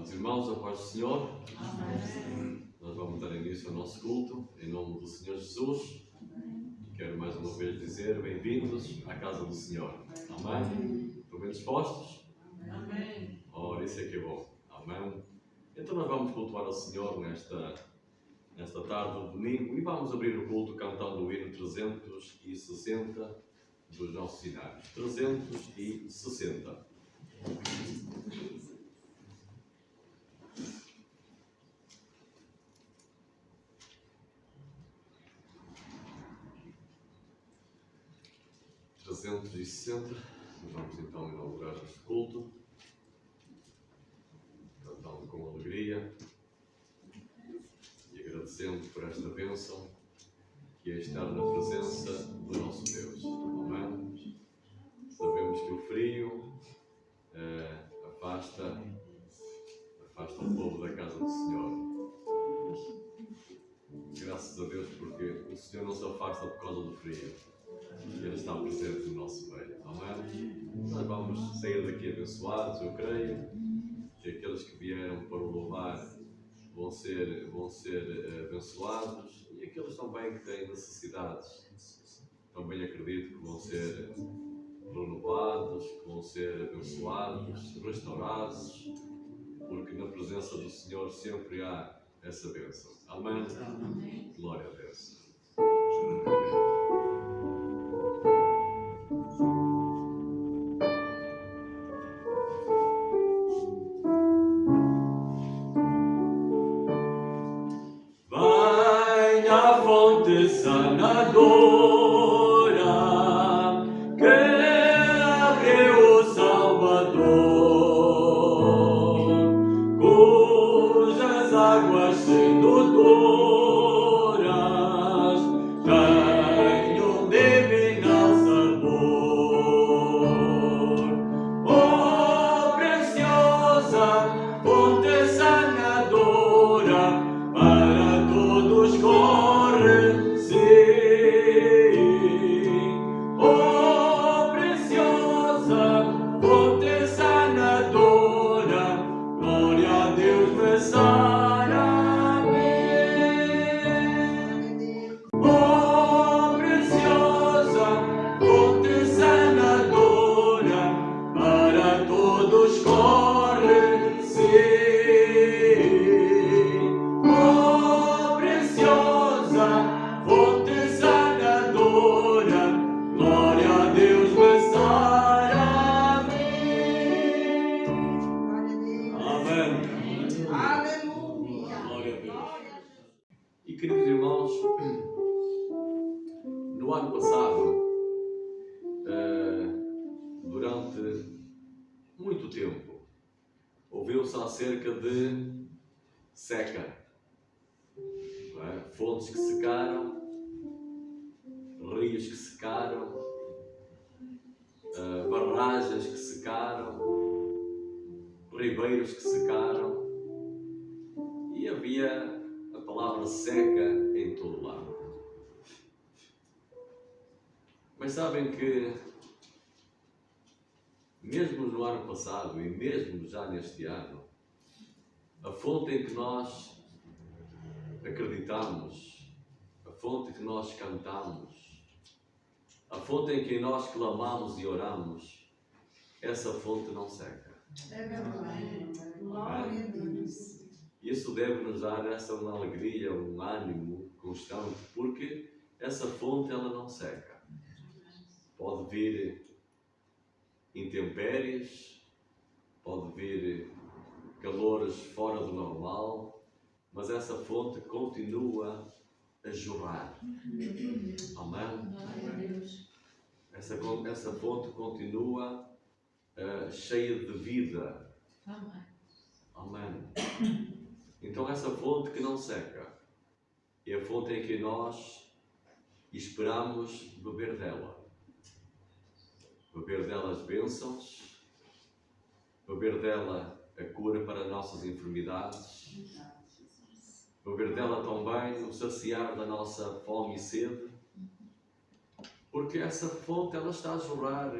Amados irmãos, a paz do Senhor. Amém. Nós vamos dar início ao nosso culto, em nome do Senhor Jesus. Quero mais uma vez dizer, bem-vindos à casa do Senhor. Amém? Estão bem dispostos? Amém. Ora, isso é que é bom. Amém? Então nós vamos cultuar ao Senhor nesta tarde de domingo e vamos abrir o culto cantando o hino 360 dos nossos cenários. 360. Vamos então inaugurar este culto, cantando com alegria e agradecendo por esta bênção que é estar na presença do nosso Deus. Amém? Sabemos que o frio afasta o povo da casa do Senhor. Graças a Deus, porque o Senhor não se afasta por causa do frio. Ele está presente no nosso meio. Amém? Nós vamos sair daqui abençoados, eu creio que aqueles que vieram para o louvar vão ser abençoados, e aqueles também que têm necessidades também acredito que vão ser renovados, que vão ser abençoados, restaurados, porque na presença do Senhor sempre há essa bênção. Amém? Amém. Glória a Deus. Sanadora, que abriu o Salvador, cujas águas sedutoras têm um divinal sabor. Oh, preciosa fonte sanadora, para todos corre. Oh, preciosa fonte sanadora, glória a Deus me sara. Oh, preciosa fonte sanadora, para todos corre, sim. Oh, preciosa fonte sanadora, glória a Deus me sara. Amém. Aleluia. Glória a Deus. E queridos irmãos, no ano passado, durante muito tempo, ouviu-se acerca de seca. Fontes que secaram, rios que secaram, barragens que secaram, ribeiros que secaram, e havia a palavra seca em todo lado. Mas sabem que, mesmo no ano passado e mesmo já neste ano, a fonte em que nós acreditamos, a fonte que nós cantamos, a fonte em que nós clamamos e oramos, essa fonte não seca. É verdade. Glória a Deus. Isso deve nos dar essa uma alegria, um ânimo constante, porque essa fonte ela não seca. Pode vir intempéries, pode vir calores fora do normal, mas essa fonte continua a jorrar. Amém? Essa fonte continua cheia de vida. Amém. Então essa fonte que não seca é a fonte em que nós esperamos beber dela. Beber dela as bênçãos, beber dela a cura para as nossas enfermidades, beber dela também o saciar da nossa fome e sede, porque essa fonte ela está a jorrar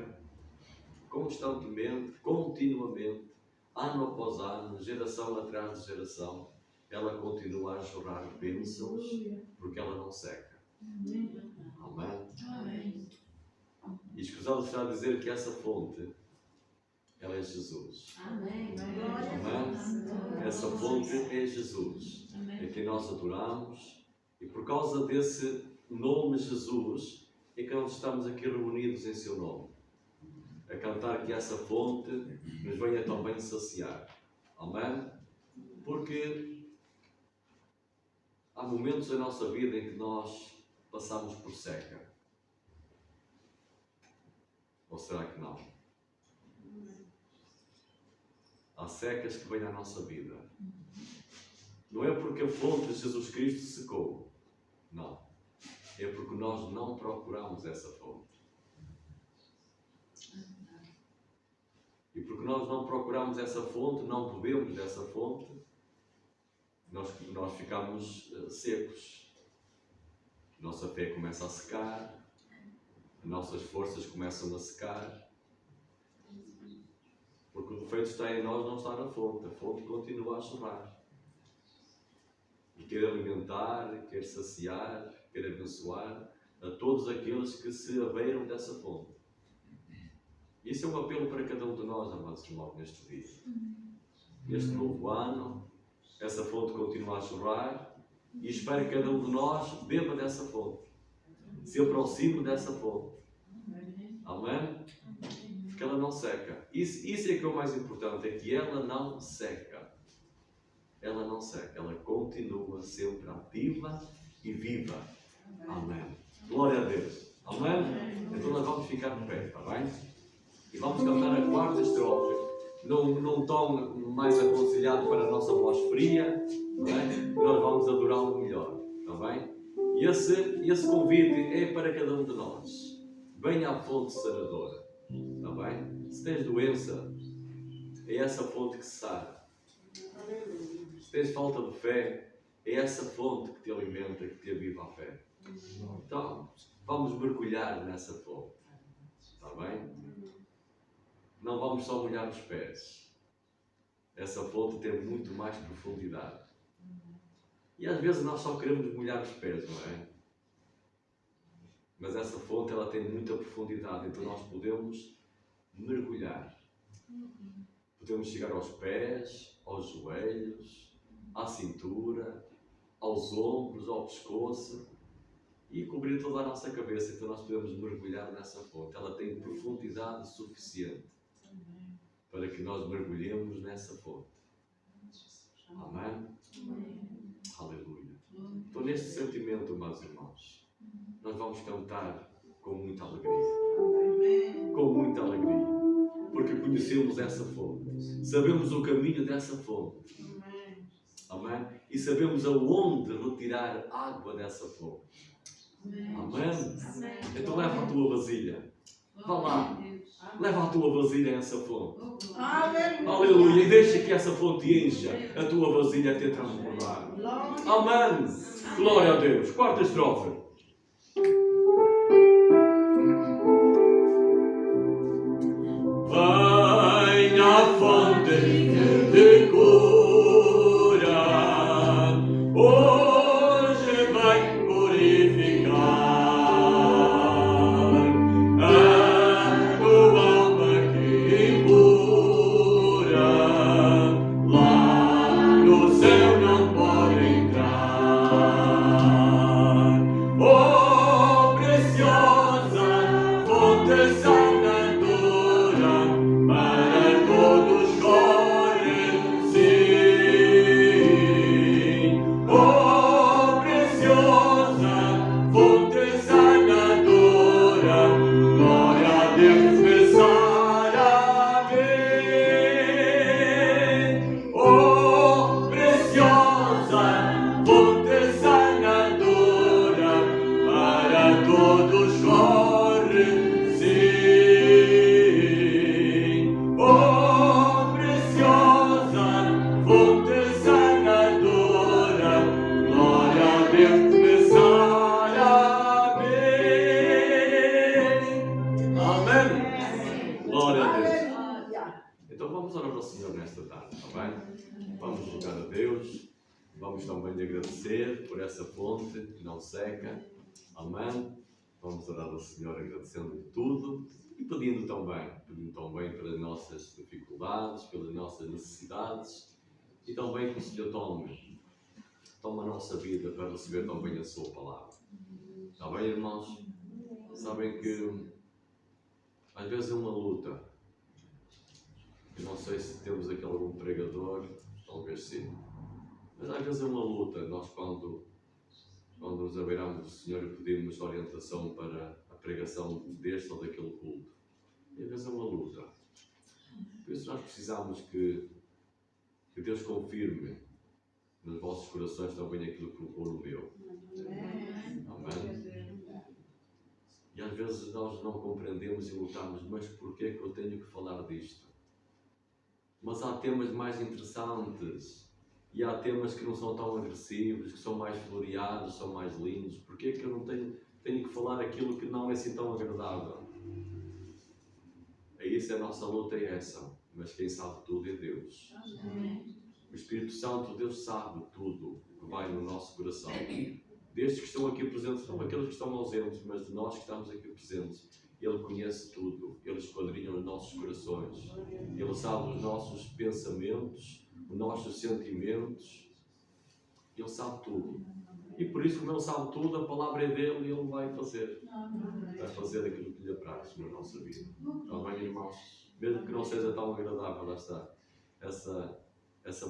constantemente, continuamente, ano após ano, geração atrás de geração, ela continua a jorrar bênçãos, porque ela não seca. Amém? E escusado está a dizer que essa fonte, ela é Jesus. Amém. Amém? Essa fonte é Jesus, é quem nós adoramos, e por causa desse nome Jesus, é que nós estamos aqui reunidos em seu nome, a cantar que essa fonte nos venha também saciar. Amém? Porque há momentos da nossa vida em que nós passamos por seca. Ou será que não? Há secas que vêm à nossa vida. Não é porque a fonte de Jesus Cristo secou. Não. É porque nós não procuramos essa fonte. E porque nós não procuramos essa fonte, não bebemos dessa fonte, nós ficamos secos. Nossa fé começa a secar, as nossas forças começam a secar, porque o defeito está em nós, não está na fonte. A fonte continua a jorrar. E quer alimentar, quer saciar, quer abençoar a todos aqueles que se abeiram dessa fonte. Isso é um apelo para cada um de nós, amados irmãos, neste dia. Neste novo ano, essa fonte continua a jorrar e espero que cada um de nós beba dessa fonte. Se aproxime dessa fonte. Amém? Porque ela não seca. Isso é que é o mais importante, é que ela não seca. Ela não seca. Ela continua sempre ativa e viva. Amém. Glória a Deus. Amém? Então nós vamos ficar de pé, está bem? E vamos cantar a quarta estrofe, num tom mais aconselhado para a nossa voz fria, não é? Nós vamos adorá-lo melhor, está bem? E esse convite é para cada um de nós. Venha à fonte saradora, está bem? Se tens doença, é essa fonte que se sara. Se tens falta de fé, é essa fonte que te alimenta, que te aviva a fé. Então, vamos mergulhar nessa fonte, está bem? Não vamos só molhar os pés. Essa fonte tem muito mais profundidade. E às vezes nós só queremos molhar os pés, não é? Mas essa fonte ela tem muita profundidade, então nós podemos mergulhar. Podemos chegar aos pés, aos joelhos, à cintura, aos ombros, ao pescoço e cobrir toda a nossa cabeça. Então nós podemos mergulhar nessa fonte. Ela tem profundidade suficiente para que nós mergulhemos nessa fonte. Amém? Aleluia. Então, neste sentimento, meus irmãos, nós vamos cantar com muita alegria. Com muita alegria. Porque conhecemos essa fonte. Sabemos o caminho dessa fonte. Amém? E sabemos aonde retirar água dessa fonte. Amém? Então, leva a tua vasilha. Vá lá. Leva a tua vasilha a essa fonte. Aleluia. E deixa que essa fonte encha a tua vasilha até transbordar. Amém. Glória a Deus. Quarta estrofe. Venha a fonte que te cura. Hoje vai purificar. Lá no céu não pode entrar. Senhor nesta tarde, está bem? Vamos rogar a Deus, vamos também lhe agradecer por essa fonte que não seca, amém? Vamos orar ao Senhor agradecendo tudo e pedindo também pelas nossas dificuldades, pelas nossas necessidades e também que o Senhor tome a nossa vida para receber também a sua palavra. Está bem, irmãos? Sabem que às vezes é uma luta. Eu não sei se temos aqui algum pregador, talvez sim. Mas às vezes é uma luta. Nós quando nos abeiramos do Senhor e pedimos orientação para a pregação deste ou daquele culto. E às vezes é uma luta. Por isso nós precisamos que Deus confirme nos vossos corações também aquilo que colocou no meu. Amém? E às vezes nós não compreendemos e lutamos, mas porquê que eu tenho que falar disto? Mas há temas mais interessantes e há temas que não são tão agressivos, que são mais floreados, são mais lindos. Porquê que eu não tenho que falar aquilo que não é assim tão agradável? É isso, a nossa luta é essa. Mas quem sabe tudo é Deus. O Espírito Santo, Deus sabe tudo que vai no nosso coração. Destes que estão aqui presentes, não aqueles que estão ausentes, mas de nós que estamos aqui presentes. Ele conhece tudo, Ele esquadrinha os nossos corações, Ele sabe os nossos pensamentos, os nossos sentimentos, Ele sabe tudo. E por isso, como Ele sabe tudo, a palavra é dele e Ele vai fazer aquilo que lhe apraz na nossa vida. Amém, irmãos? Mesmo que não seja tão agradável essa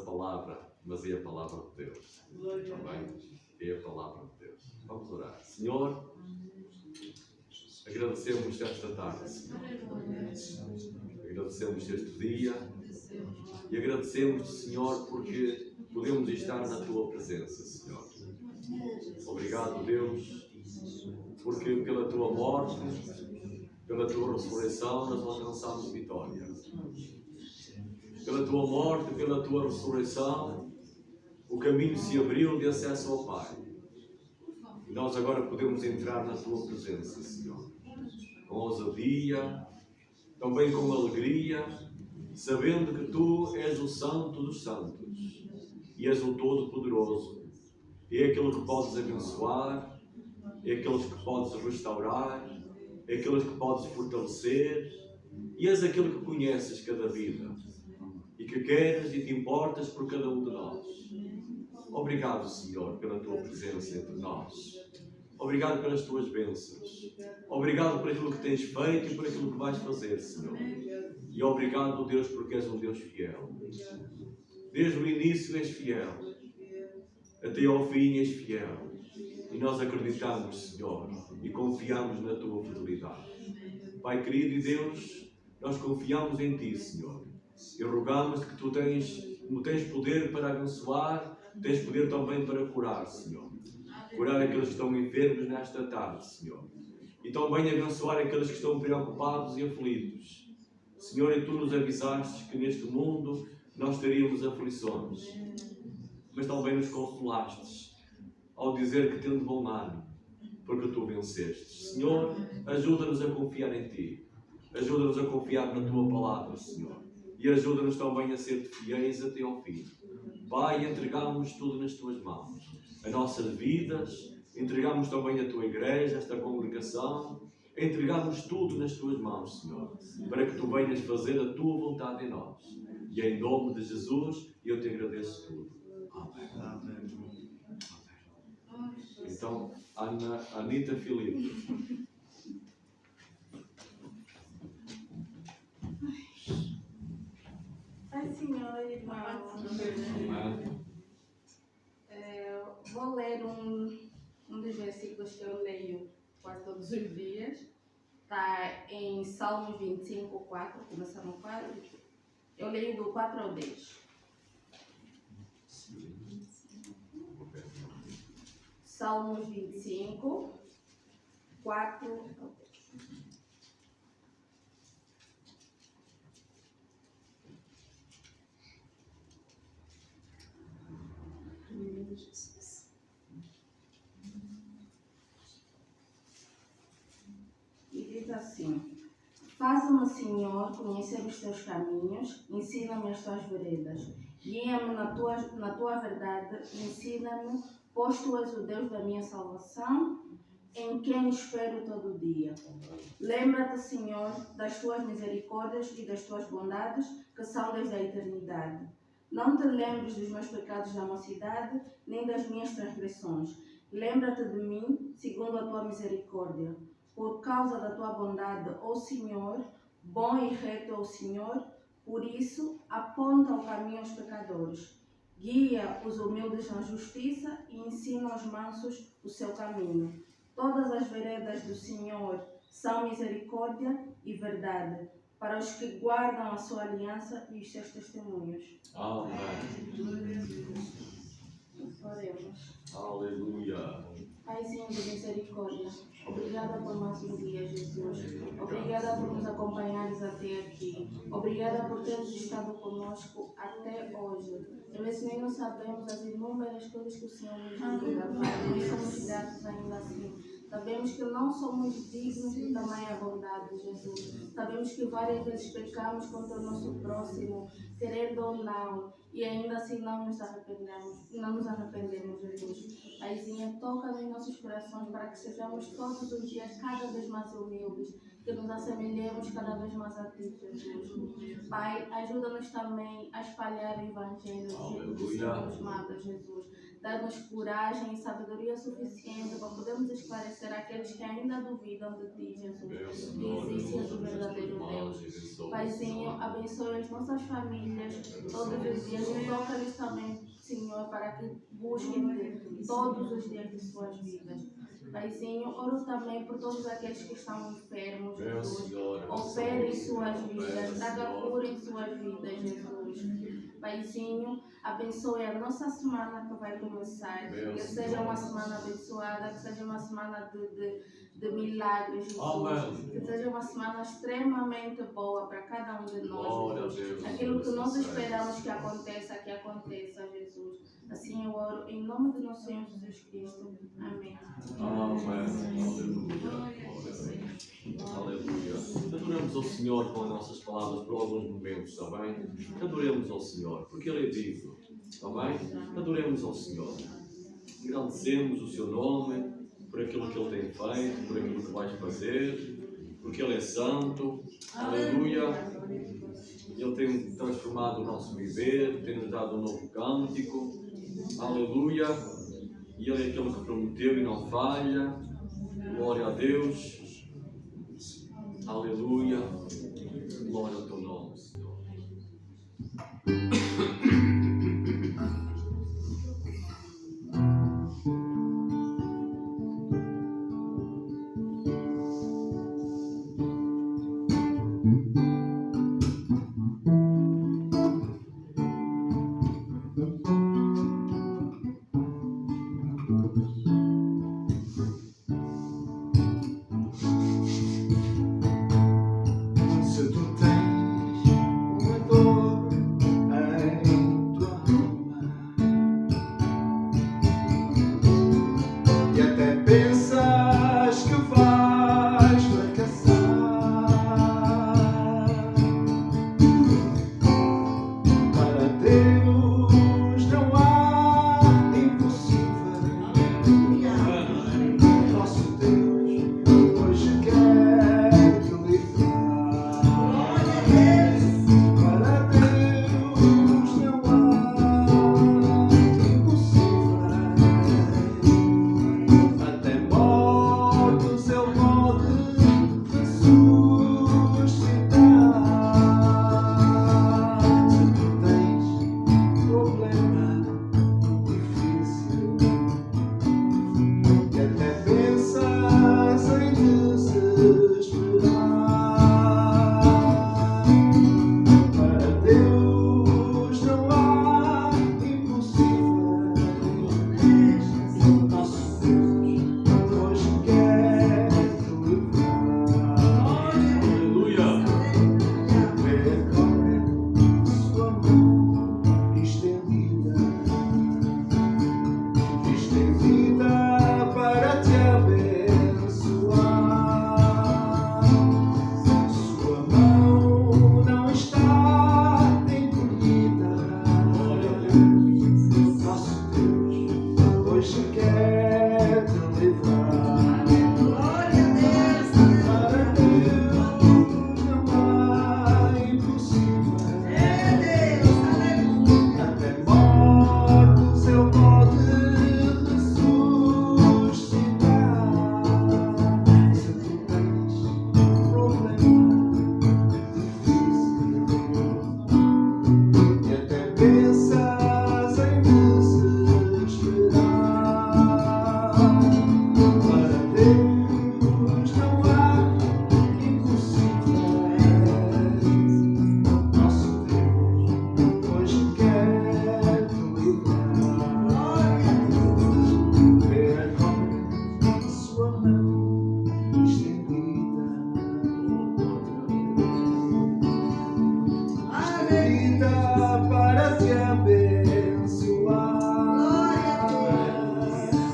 palavra, mas é a palavra de Deus. Amém? É a palavra de Deus. Vamos orar. Senhor, agradecemos esta tarde, Senhor. Agradecemos este dia e agradecemos, Senhor, porque podemos estar na Tua presença, Senhor. Obrigado, Deus, porque pela Tua morte, pela Tua ressurreição, nós alcançamos vitória. Pela Tua morte, pela Tua ressurreição, o caminho se abriu de acesso ao Pai. E nós agora podemos entrar na Tua presença, Senhor. Com ousadia, também com alegria, sabendo que Tu és o Santo dos Santos e és o Todo-Poderoso. É aquele que podes abençoar, é aquele que podes restaurar, é aquele que podes fortalecer e és aquele que conheces cada vida e que queres e te importas por cada um de nós. Obrigado, Senhor, pela Tua presença entre nós. Obrigado pelas Tuas bênçãos. Obrigado por aquilo que tens feito e por aquilo que vais fazer, Senhor. E obrigado, Deus, porque és um Deus fiel. Desde o início és fiel. Até ao fim és fiel. E nós acreditamos, Senhor, e confiamos na Tua fidelidade. Pai querido e Deus, nós confiamos em Ti, Senhor. E rogamos que Tu tens poder para abençoar, tens poder também para curar, Senhor. Curar aqueles que estão enfermos nesta tarde, Senhor. E também abençoar aqueles que estão preocupados e aflitos. Senhor, e Tu nos avisaste que neste mundo nós teríamos aflições. Mas também nos consolastes ao dizer que tendo bom ânimo, porque Tu venceste. Senhor, ajuda-nos a confiar em Ti. Ajuda-nos a confiar na Tua palavra, Senhor. E ajuda-nos também a ser fiéis até ao fim. Pai, entregamos tudo nas Tuas mãos. As nossas vidas, entregamos também a Tua igreja, esta congregação, entregamos tudo nas Tuas mãos, Senhor, para que Tu venhas fazer a Tua vontade em nós. E em nome de Jesus, eu Te agradeço tudo. Amém. Amém. Então, Anita Filipe. Pai, Senhor, irmãos. Amém. Vou ler um dos versículos que eu leio quase todos os dias. Está em Salmos 25, 4, começando no 4. Eu leio do 4 ao 10. Salmos 25, 4 ao 10. E diz assim: Faze-me, Senhor, conhecer os teus caminhos, ensina-me as tuas veredas. Guia-me na tua verdade, ensina-me, pois tu és o Deus da minha salvação, em quem espero todo dia. Lembra-te, Senhor, das tuas misericórdias e das tuas bondades, que são desde a eternidade. Não te lembres dos meus pecados da mocidade, nem das minhas transgressões. Lembra-te de mim, segundo a tua misericórdia. Por causa da tua bondade, ó Senhor, bom e reto é o Senhor, por isso aponta o caminho aos pecadores. Guia os humildes na justiça e ensina aos mansos o seu caminho. Todas as veredas do Senhor são misericórdia e verdade, para os que guardam a sua aliança e os seus testemunhos. Amém. Oremos. Aleluia. Paizinho de misericórdia, obrigada por mais um dia, Jesus. Obrigada por nos acompanhares até aqui. Obrigada por teres estado conosco até hoje. Às vezes nem não sabemos as inúmeras coisas que o Senhor nos diga, mas somos gratos ainda assim. Sabemos que não somos dignos de tamanha bondade, Jesus. Sabemos que várias vezes pecamos contra o nosso próximo, querendo ou não, e ainda assim não nos arrependemos, Jesus. Paizinha, toca nos nossos corações para que sejamos todos os dias cada vez mais humildes, que nos assemelhemos cada vez mais a Ti, Jesus. Pai, ajuda-nos também a espalhar o Evangelho de Deus, amado Jesus. Dá-nos coragem e sabedoria suficiente para podermos esclarecer aqueles que ainda duvidam de Ti, Jesus. Que existes o verdadeiro Deus. Paizinho, abençoe as nossas famílias todos os dias e toca-lhes também, Senhor, para que busquem-Te todos os dias de suas vidas. Paizinho, oro também por todos aqueles que estão enfermos, Jesus. Opere em suas vidas, traga cura em suas vidas, Jesus. Paizinho, abençoe a nossa semana que vai começar. Que seja uma semana abençoada, que seja uma semana de milagres, Jesus. Que seja uma semana extremamente boa para cada um de nós, Jesus. Aquilo que nós esperamos que aconteça, Jesus. Assim eu oro em nome de nosso Senhor Jesus Cristo. Amém. Aleluia. Adoremos ao Senhor com as nossas palavras por alguns momentos, está bem? Adoremos ao Senhor, porque Ele é digno, está bem? Adoremos ao Senhor. Agradecemos o seu nome por aquilo que Ele tem feito, por aquilo que vais fazer, porque Ele é santo. Aleluia. Ele tem transformado o nosso viver, tem nos dado um novo cântico. Aleluia. E Ele é aquele que prometeu e não falha. Glória a Deus. Aleluia. Glória ao teu nome, Senhor. vida para te abençoar.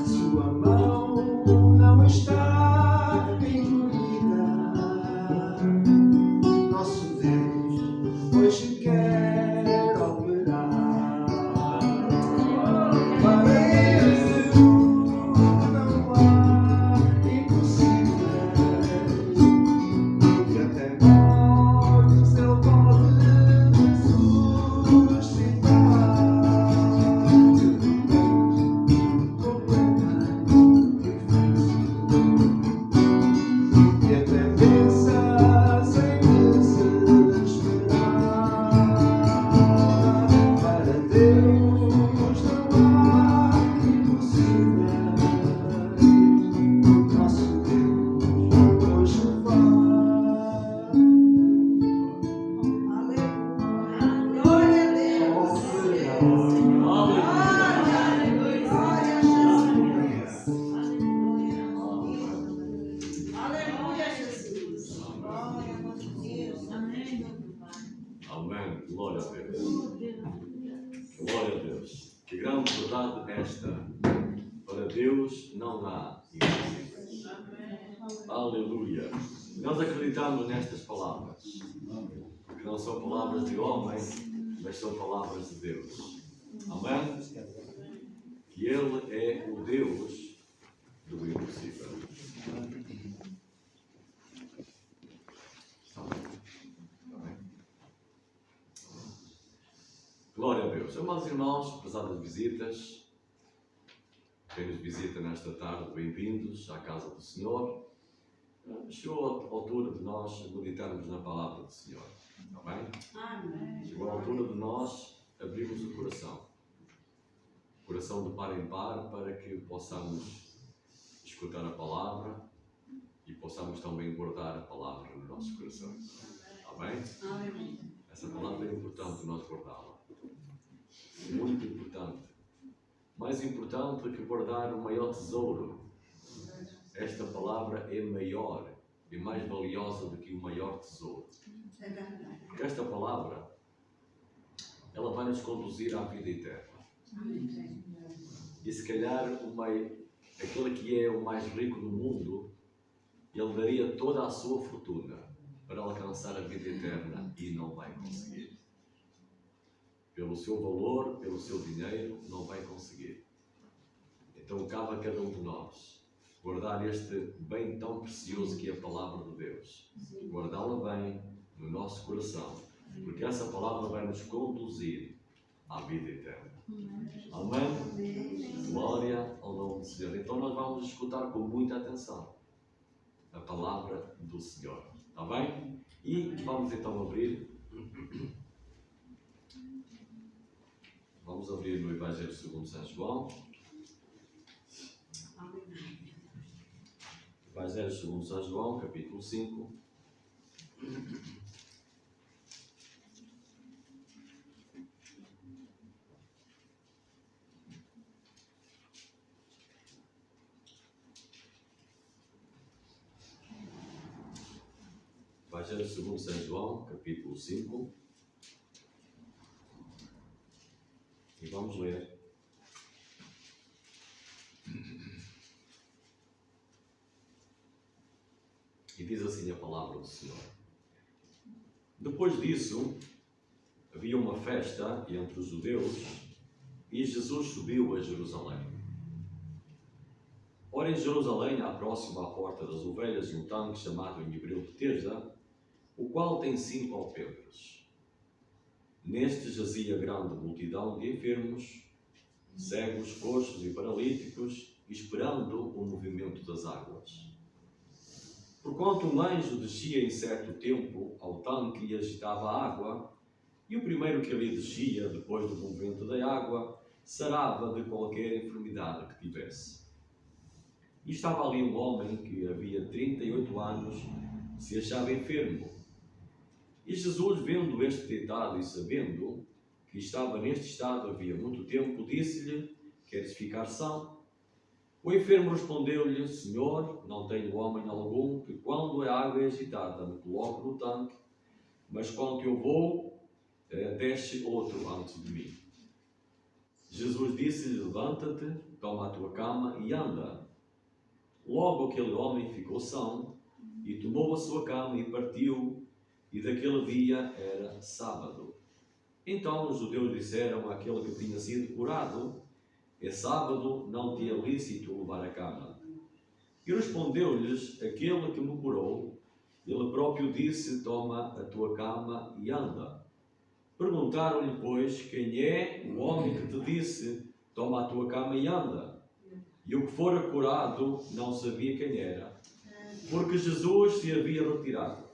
Sua mão não está encolhida. Nosso Deus hoje quer operar. Para Deus não há impossíveis. E até mortos Ele pode suscitar. E até pensas em desesperar. Para Deus não há impossíveis. Nosso Deus hoje faz. Glória a Deus. Glória a Jesus. Aleluia, Jesus. Glória a Deus. Amém. Glória a Deus. Glória a Deus. Que grande verdade esta. Para Deus não há impossíveis. Aleluia. Nós acreditamos nestas palavras. Que não são palavras de homem, mas são palavras de Deus. Amém? Que Ele é o Deus do impossível. Glória a Deus. Amados irmãos, apesar das visitas, quem nos visita nesta tarde, bem-vindos à casa do Senhor. Chegou a altura de nós meditarmos na palavra do Senhor. Amém? Amém. Chegou a altura de nós abrirmos o coração. Coração de par em par, para que possamos escutar a palavra e possamos também guardar a palavra no nosso coração. Amém? Amém. Essa palavra é importante nós guardá-la. Muito importante. Mais importante que guardar o maior tesouro. Esta palavra é maior e mais valiosa do que o maior tesouro. É verdade. Porque esta palavra, ela vai nos conduzir à vida eterna. Amém. E se calhar aquele que é o mais rico do mundo, ele daria toda a sua fortuna para alcançar a vida eterna e não vai conseguir. Pelo seu valor, pelo seu dinheiro, não vai conseguir. Então cabe a cada um de nós guardar este bem tão precioso que é a palavra de Deus. Guardá-la bem no nosso coração, porque essa palavra vai nos conduzir à vida eterna. Amém? Glória ao nome do Senhor. Então nós vamos escutar com muita atenção a palavra do Senhor. Está bem? E vamos então abrir. Vamos abrir no Evangelho segundo São João. Evangelho segundo São João, capítulo 5. Evangelho segundo São João, capítulo 5. E vamos ler. E diz assim a palavra do Senhor. Depois disso, havia uma festa entre os judeus e Jesus subiu a Jerusalém. Ora, em Jerusalém há próximo à porta das ovelhas um tanque chamado em hebreu Betesda, o qual tem 5 alpendres. Neste jazia grande multidão de enfermos, cegos, coxos e paralíticos, esperando o movimento das águas. Porquanto um anjo descia em certo tempo ao tanque e agitava a água, e o primeiro que ali descia, depois do movimento da água, sarava de qualquer enfermidade que tivesse. E estava ali um homem que havia 38 anos, se achava enfermo. E Jesus, vendo este deitado e sabendo que estava neste estado havia muito tempo, disse-lhe: Queres ficar são? O enfermo respondeu-lhe: Senhor, não tenho homem algum que, quando a água é agitada, me coloque no tanque, mas quando eu vou, desce outro antes de mim. Jesus disse-lhe, levanta-te, toma a tua cama e anda. Logo aquele homem ficou são, e tomou a sua cama e partiu, e daquele dia era sábado. Então os judeus disseram àquele que tinha sido curado, é sábado, não te é lícito levar a cama. E respondeu-lhes aquele que me curou, ele próprio disse, toma a tua cama e anda. Perguntaram-lhe, pois, quem é o homem que te disse, toma a tua cama e anda? E o que fora curado não sabia quem era, porque Jesus se havia retirado,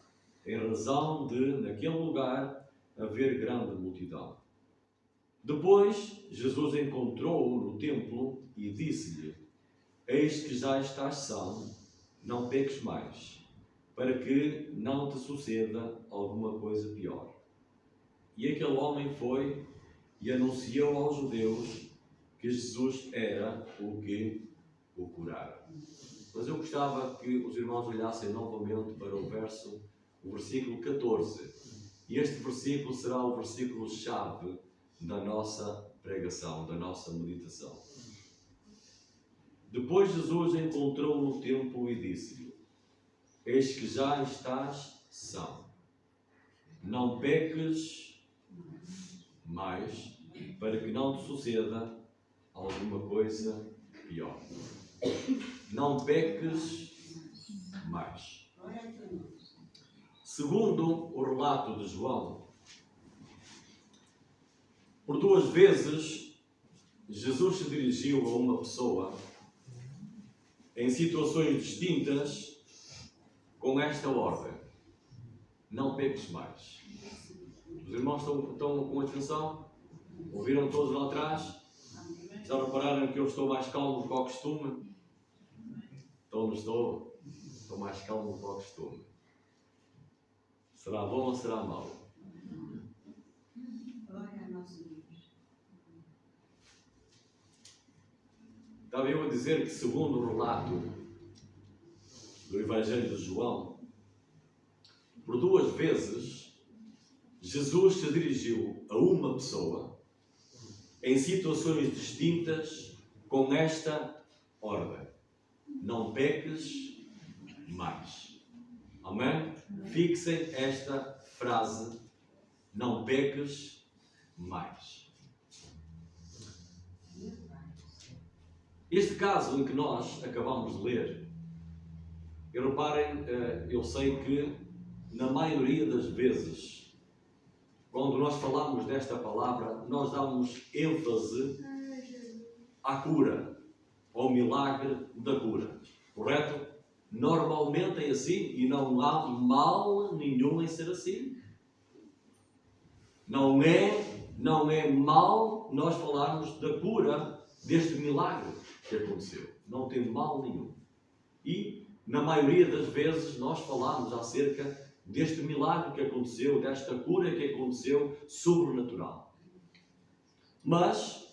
em razão de, naquele lugar, haver grande multidão. Depois, Jesus encontrou-o no templo e disse-lhe, eis que já estás são, não peques mais, para que não te suceda alguma coisa pior. E aquele homem foi e anunciou aos judeus que Jesus era o que o curara. Mas eu gostava que os irmãos olhassem novamente para o versículo 14. E este versículo será o versículo-chave da nossa pregação, da nossa meditação. Depois Jesus encontrou-o no templo e disse-lhe, eis que já estás são, não peques mais, para que não te suceda alguma coisa pior. Não peques mais. Segundo o relato de João, por 2 vezes Jesus se dirigiu a uma pessoa em situações distintas com esta ordem: não peques mais. Os irmãos estão com atenção? Ouviram todos lá atrás? Já repararam que eu estou mais calmo do que ao costume? Então não estou? Estou mais calmo do que ao costume. Será bom ou será mau? Estava eu a dizer que, segundo o relato do Evangelho de João, por 2 vezes Jesus se dirigiu a uma pessoa em situações distintas com esta ordem: não peques mais. Amém? Fixem esta frase: não peques mais. Este caso em que nós acabamos de ler, e reparem, eu sei que na maioria das vezes, quando nós falamos desta palavra, nós damos ênfase à cura, ao milagre da cura. Correto? Normalmente é assim e não há mal nenhum em ser assim. Não é mal nós falarmos da cura deste milagre que aconteceu. Não tem mal nenhum. E, na maioria das vezes, nós falamos acerca deste milagre que aconteceu, desta cura que aconteceu, sobrenatural. Mas,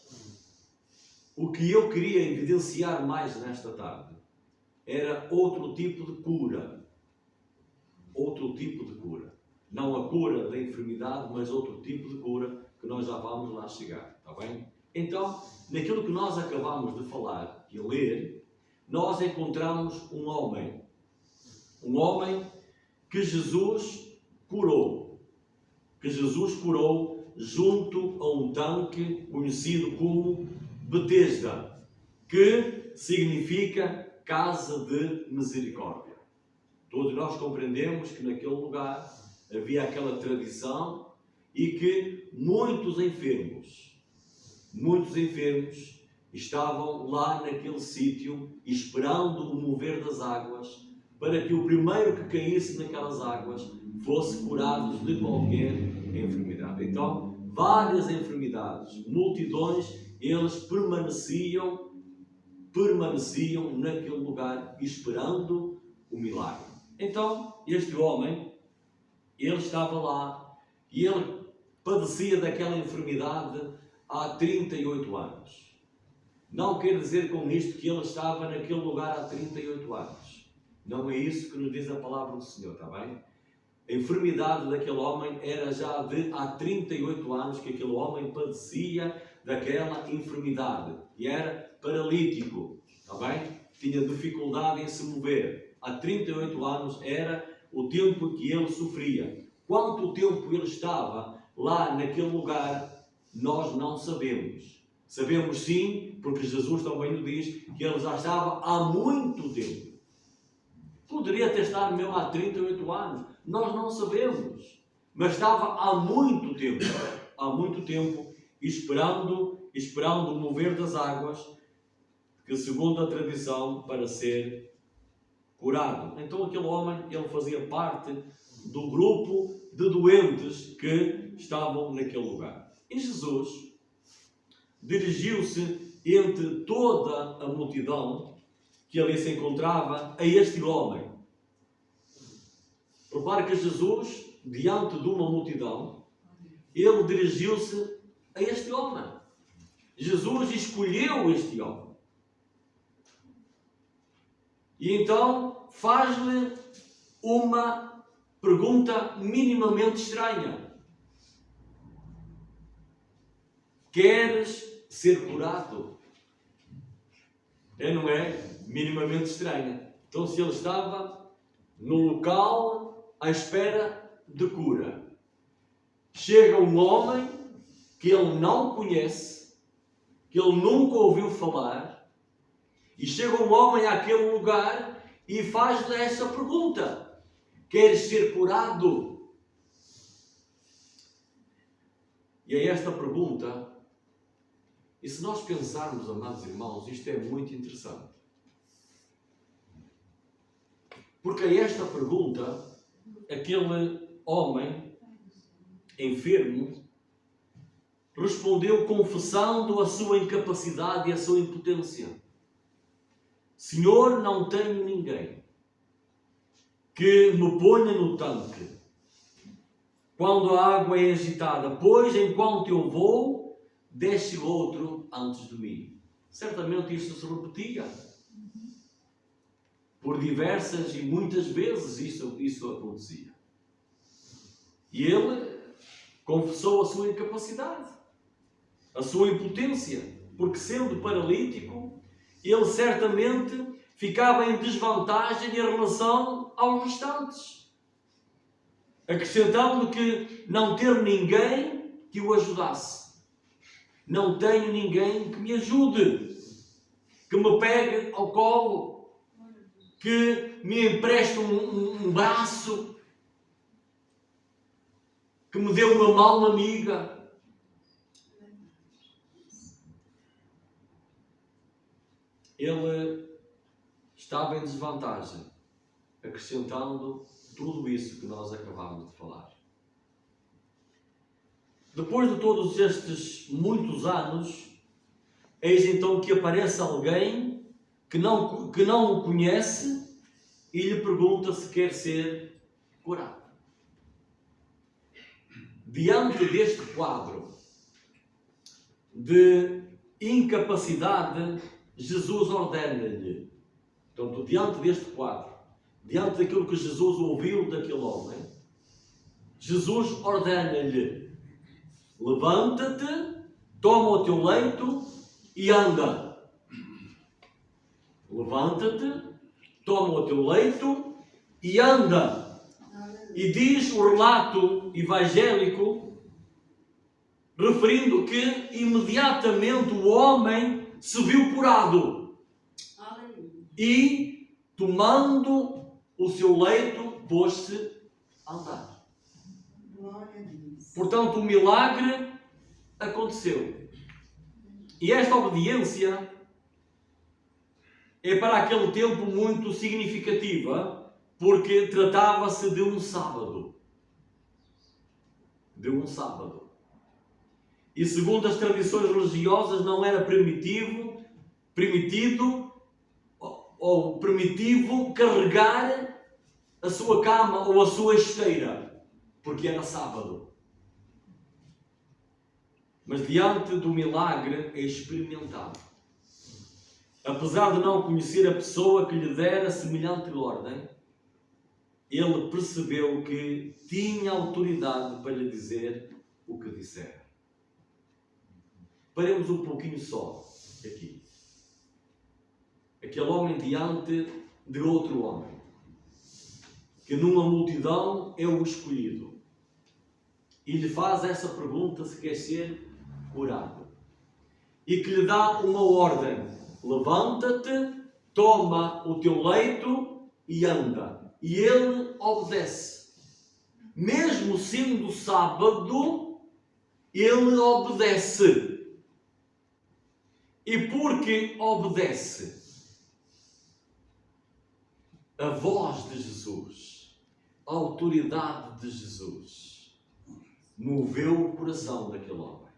o que eu queria evidenciar mais nesta tarde era outro tipo de cura. Outro tipo de cura. Não a cura da enfermidade, mas outro tipo de cura que nós já vamos lá chegar. Está bem? Então, naquilo que nós acabamos de falar e ler, nós encontramos um homem. Um homem que Jesus curou. Que Jesus curou junto a um tanque conhecido como Betesda, que significa casa de misericórdia. Todos nós compreendemos que naquele lugar havia aquela tradição e que muitos enfermos estavam lá naquele sítio esperando o mover das águas para que o primeiro que caísse naquelas águas fosse curado de qualquer enfermidade. Então, várias enfermidades, multidões, eles permaneciam naquele lugar esperando o milagre. Então, este homem, ele estava lá e ele padecia daquela enfermidade há 38 anos. Não quer dizer com isto que ele estava naquele lugar há 38 anos. Não é isso que nos diz a palavra do Senhor, está bem? A enfermidade daquele homem era já de há 38 anos que aquele homem padecia daquela enfermidade. E era paralítico, está bem? Tinha dificuldade em se mover. Há 38 anos era o tempo que ele sofria. Quanto tempo ele estava lá naquele lugar, nós não sabemos. Sabemos sim, porque Jesus também nos diz que ele já estava há muito tempo. Poderia ter estado mesmo há 38 anos. Nós não sabemos. Mas estava há muito tempo, esperando o mover das águas, que segundo a tradição, para ser curado. Então aquele homem, ele fazia parte do grupo de doentes que estavam naquele lugar. E Jesus dirigiu-se entre toda a multidão que ali se encontrava a este homem. Repare que Jesus, diante de uma multidão, ele dirigiu-se a este homem. Jesus escolheu este homem. E então faz-lhe uma pergunta minimamente estranha. Queres ser curado? Não é minimamente estranha. Então, se ele estava no local à espera de cura, chega um homem que ele não conhece, que ele nunca ouviu falar, e chega um homem àquele lugar e faz-lhe essa pergunta: queres ser curado? E é esta pergunta, e se nós pensarmos, amados irmãos, isto é muito interessante. Porque a esta pergunta, aquele homem enfermo respondeu confessando a sua incapacidade e a sua impotência. Senhor, não tenho ninguém que me ponha no tanque quando a água é agitada, pois enquanto eu vou, desce outro antes de mim. Certamente isto se repetia. Por diversas e muitas vezes isso acontecia. E ele confessou a sua incapacidade, a sua impotência, porque sendo paralítico, ele certamente ficava em desvantagem em relação aos restantes, acrescentando que não ter ninguém que o ajudasse. Não tenho ninguém que me ajude, que me pegue ao colo, que me empreste um braço, que me dê uma mão amiga. Ele estava em desvantagem, acrescentando tudo isso que nós acabamos de falar. Depois de todos estes muitos anos, eis então que aparece alguém que não o conhece e lhe pergunta se quer ser curado. Diante deste quadro de incapacidade, Jesus ordena-lhe. Portanto, diante deste quadro, diante daquilo que Jesus ouviu daquele homem, Jesus ordena-lhe: levanta-te, toma o teu leito e anda. Levanta-te, toma o teu leito e anda. E diz o relato evangélico, referindo que imediatamente o homem se viu curado. E, tomando o seu leito, pôs-se a andar. Portanto, o milagre aconteceu. E esta obediência é para aquele tempo muito significativa, porque tratava-se de um sábado. De um sábado. E segundo as tradições religiosas não era permitido carregar a sua cama ou a sua esteira, porque era sábado. Mas diante do milagre é experimentado. Apesar de não conhecer a pessoa que lhe dera semelhante ordem, ele percebeu que tinha autoridade para lhe dizer o que dissera. Paremos um pouquinho só aqui. Aquele homem diante de outro homem, que numa multidão é o escolhido, e lhe faz essa pergunta se quer ser curado, e que lhe dá uma ordem: levanta-te, toma o teu leito e anda. E ele obedece. Mesmo sendo sábado, ele obedece. E porque obedece, a voz de Jesus, a autoridade de Jesus, moveu o coração daquele homem.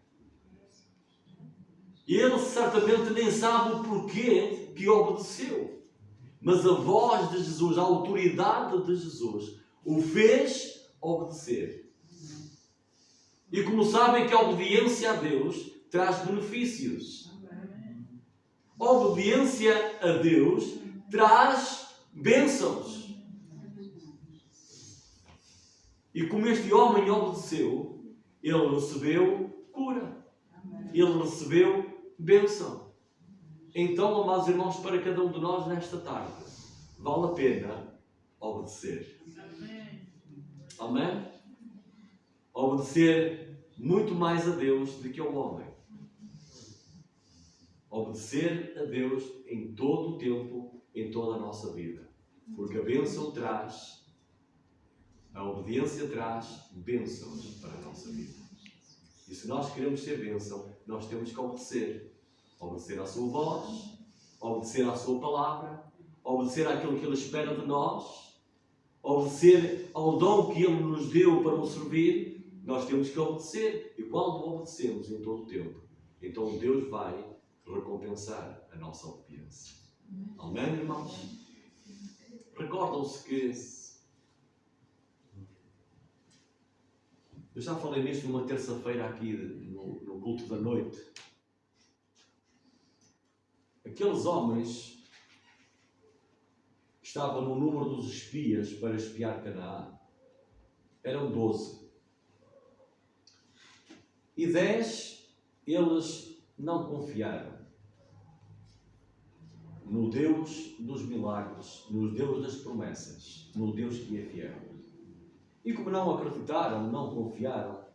E ele certamente nem sabe o porquê que obedeceu. Mas a voz de Jesus, a autoridade de Jesus, o fez obedecer. E como sabem que a obediência a Deus traz benefícios. A obediência a Deus traz bênçãos. E como este homem obedeceu, ele recebeu cura. Ele recebeu bênção. Então, amados irmãos, para cada um de nós nesta tarde, vale a pena obedecer. Amém? Obedecer muito mais a Deus do que ao homem. Obedecer a Deus em todo o tempo, em toda a nossa vida. Porque a bênção traz, a obediência traz bênçãos para a nossa vida. E se nós queremos ser bênção, nós temos que obedecer. Obedecer à sua voz, obedecer à sua palavra, obedecer àquilo que Ele espera de nós, obedecer ao dom que Ele nos deu para o servir. Nós temos que obedecer. E quando obedecemos em todo o tempo, então Deus vai recompensar a nossa obediência. Amém, irmãos? Recordam-se que eu já falei nisto numa terça-feira aqui no culto da noite. Aqueles homens que estavam no número dos espias para espiar Canaã eram 12. E 10 eles não confiaram no Deus dos milagres, no Deus das promessas, no Deus que é fiel. E como não acreditaram, não confiaram,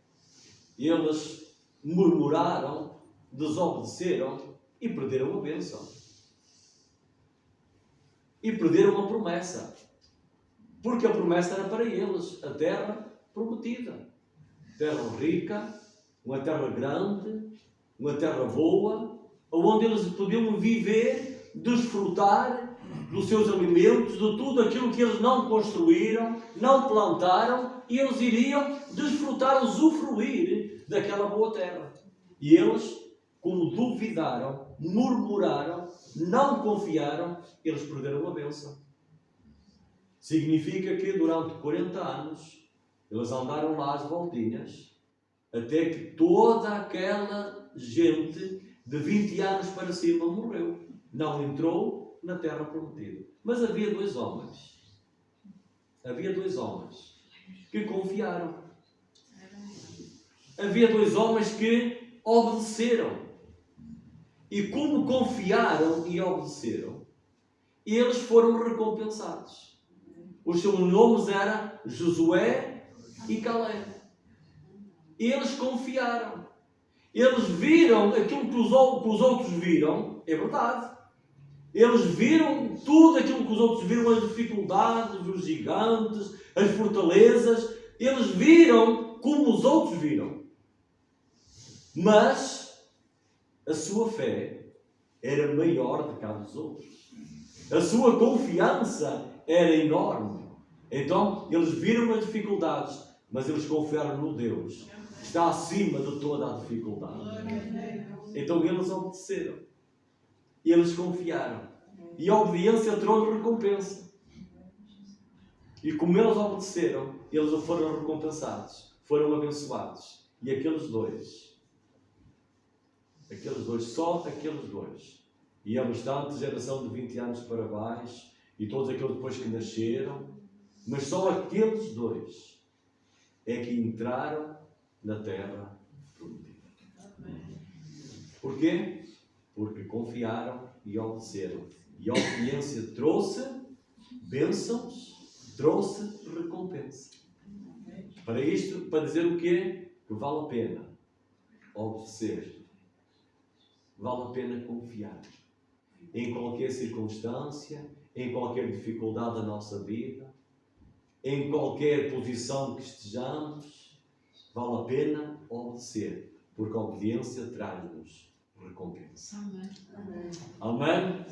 eles murmuraram, desobedeceram e perderam a bênção. E perderam a promessa. Porque a promessa era para eles, a terra prometida. Terra rica, uma terra grande, uma terra boa, onde eles podiam viver, desfrutar dos seus alimentos, de tudo aquilo que eles não construíram, não plantaram, e eles iriam desfrutar, usufruir daquela boa terra. E eles, como duvidaram, murmuraram, não confiaram, eles perderam a bênção. Significa que durante 40 anos eles andaram lá às voltinhas, até que toda aquela gente de 20 anos para cima morreu. Não entrou na terra prometida. Mas havia dois homens. Havia dois homens que confiaram. Havia dois homens que obedeceram. E como confiaram e obedeceram, eles foram recompensados. Os seus nomes eram Josué e Caleb. Eles confiaram. Eles viram aquilo que os outros viram. É verdade. Eles viram tudo aquilo que os outros viram, as dificuldades, os gigantes, as fortalezas. Eles viram como os outros viram. Mas a sua fé era maior do que a dos outros. A sua confiança era enorme. Então, eles viram as dificuldades, mas eles confiaram no Deus que está acima de toda a dificuldade. Então, eles obedeceram. E eles confiaram. E a obediência trouxe recompensa. E como eles obedeceram, eles foram recompensados. Foram abençoados. E aqueles dois, só aqueles dois. E a restante geração de 20 anos para baixo, e todos aqueles depois que nasceram, Mas só aqueles 2 é que entraram na terra prometida. Porquê? Porque confiaram e obedeceram. E a obediência trouxe bênçãos, trouxe recompensa. Para isto, para dizer o quê? Que vale a pena obedecer. Vale a pena confiar. Em qualquer circunstância, em qualquer dificuldade da nossa vida, em qualquer posição que estejamos, vale a pena obedecer, porque a obediência traz-nos recompensa. Amém?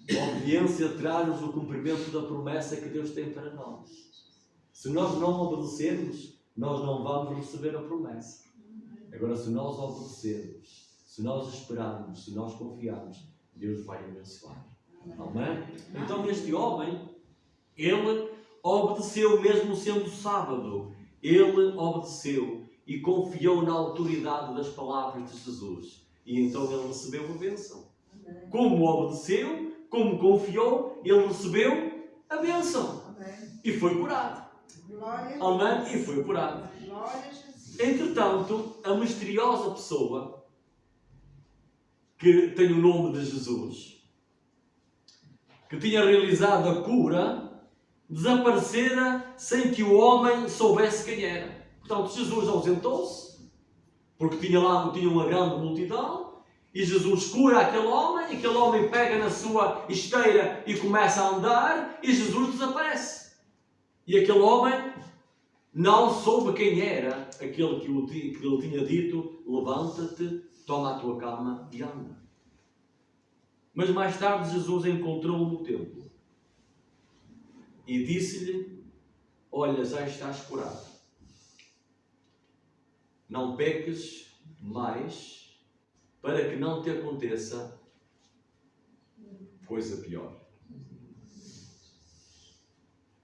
A obediência traz-nos o cumprimento da promessa que Deus tem para nós. Se nós não obedecermos, nós não vamos receber a promessa. Agora, se nós obedecermos, se nós esperarmos, se nós confiarmos, Deus vai abençoar. Amém? Então este homem, ele obedeceu mesmo sendo sábado. Ele obedeceu e confiou na autoridade das palavras de Jesus. E então ele recebeu a bênção. Como obedeceu, como confiou, ele recebeu a bênção. E foi curado. Amém? E foi curado. Entretanto, a misteriosa pessoa que tem o nome de Jesus, que tinha realizado a cura, desaparecera sem que o homem soubesse quem era. Portanto, Jesus ausentou-se, porque tinha uma grande multidão, e Jesus cura aquele homem pega na sua esteira e começa a andar, e Jesus desaparece. E aquele homem não soube quem era aquele que ele tinha dito: levanta-te, toma a tua cama e anda. Mas mais tarde Jesus encontrou-o no templo e disse-lhe: olha, já estás curado. Não peques mais, para que não te aconteça coisa pior.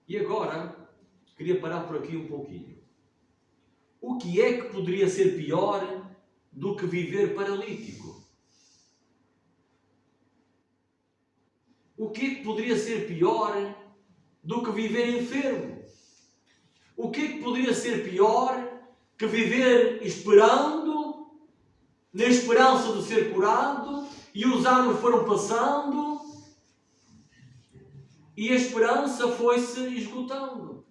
E agora, queria parar por aqui um pouquinho. O que é que poderia ser pior do que viver paralítico? O que é que poderia ser pior do que viver enfermo? O que é que poderia ser pior que viver esperando, na esperança de ser curado, e os anos foram passando e a esperança foi-se esgotando?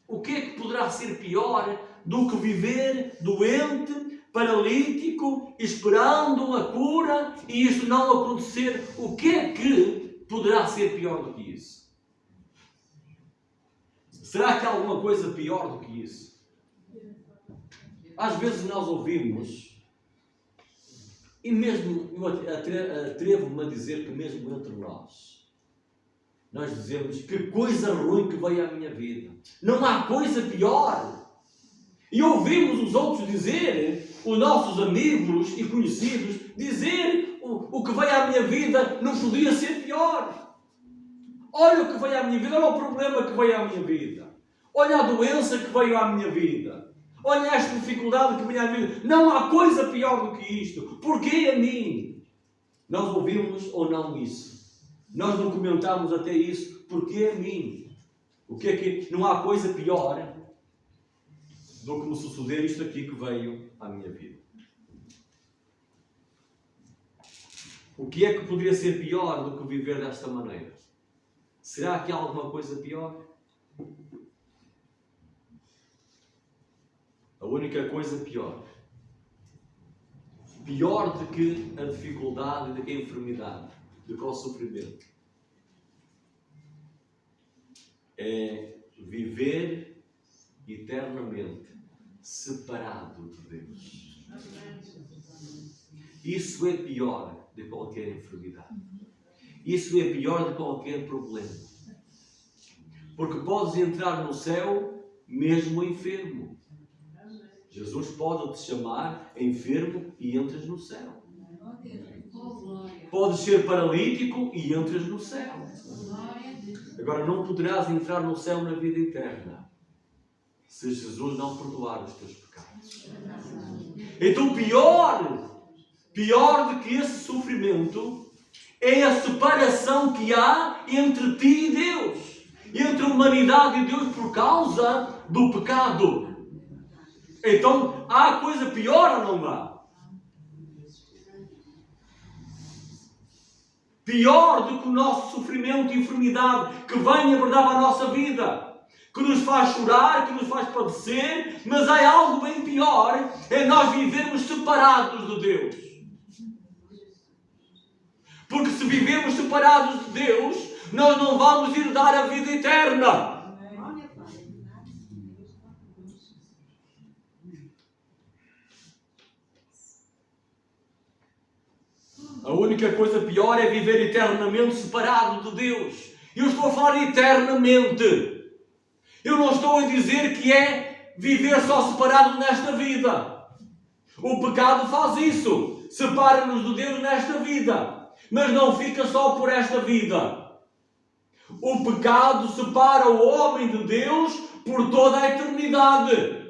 O que é que poderá ser pior do que viver doente, paralítico, esperando a cura e isto não acontecer? O que é que poderá ser pior do que isso? Será que há alguma coisa pior do que isso? Às vezes nós ouvimos, e mesmo atrevo-me a dizer que mesmo entre nós dizemos: que coisa ruim que veio à minha vida. Não há coisa pior. E ouvimos os outros dizer, os nossos amigos e conhecidos, dizer o que veio à minha vida não podia ser pior. Olha o que veio à minha vida, olha o problema que veio à minha vida. Olha a doença que veio à minha vida. Olha esta dificuldade que veio à minha vida. Não há coisa pior do que isto. Porquê a mim? Nós ouvimos ou não isso? Nós não comentamos até isso. Porquê a mim? O que é que não há coisa pior do que me suceder isto aqui que veio à minha vida? O que é que poderia ser pior do que viver desta maneira? Será que há alguma coisa pior? A única coisa pior do que a dificuldade, do que a enfermidade, do que o sofrimento, é viver eternamente separado de Deus. Isso é pior de qualquer enfermidade. Isso é pior de qualquer problema. Porque podes entrar no céu mesmo enfermo. Jesus pode te chamar enfermo e entras no céu. Podes ser paralítico e entras no céu. Agora, não poderás entrar no céu na vida eterna se Jesus não perdoar os teus pecados. Então, pior do que esse sofrimento é a separação que há entre ti e Deus. entre a humanidade e Deus por causa do pecado. Então, há coisa pior ou não há? Pior do que o nosso sofrimento e enfermidade que vem abordar a nossa vida, que nos faz chorar, que nos faz padecer, mas há algo bem pior, é nós vivermos separados de Deus. Porque se vivemos separados de Deus, nós não vamos herdar a vida eterna. A única coisa pior é viver eternamente separado de Deus. Eu estou a falar eternamente. Eu não estou a dizer que é viver só separado nesta vida. O pecado faz isso. Separa-nos de Deus nesta vida. Mas não fica só por esta vida. O pecado separa o homem de Deus por toda a eternidade.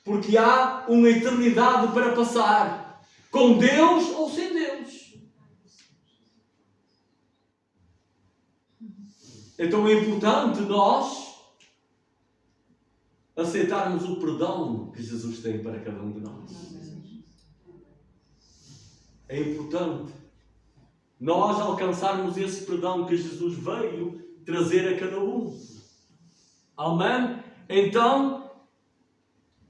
Porque há uma eternidade para passar, com Deus ou sem Deus. Então é importante nós aceitarmos o perdão que Jesus tem para cada um de nós. É importante nós alcançarmos esse perdão que Jesus veio trazer a cada um. Amém? Então,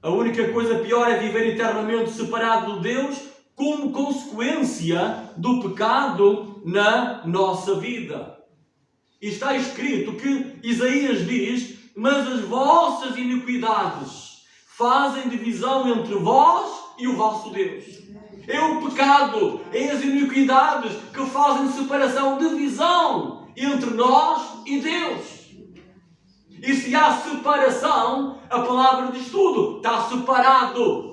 a única coisa pior é viver eternamente separado de Deus como consequência do pecado na nossa vida. E está escrito que Isaías diz: mas as vossas iniquidades fazem divisão entre vós e o vosso Deus. É o pecado, é as iniquidades que fazem separação, divisão entre nós e Deus. E se há separação, a palavra diz tudo. Está separado.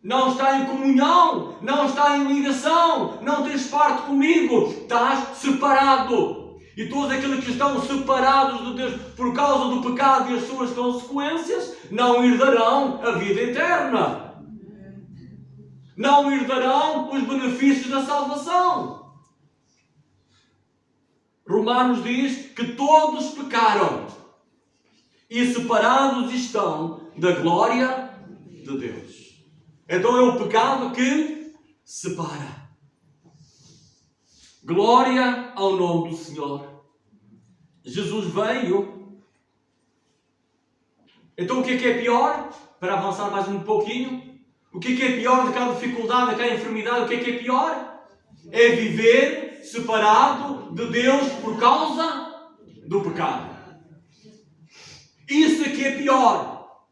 Não está em comunhão. Não está em ligação. Não tens parte comigo. Estás separado. E todos aqueles que estão separados de Deus por causa do pecado e as suas consequências, não herdarão a vida eterna. Não herdarão os benefícios da salvação. Romanos diz que todos pecaram e separados estão da glória de Deus. Então é o pecado que separa. Glória ao nome do Senhor. Jesus veio. Então o que é pior? Para avançar mais um pouquinho. O que é pior de cada dificuldade, de cada enfermidade? O que é pior? É viver separado de Deus por causa do pecado. Isso é que é pior.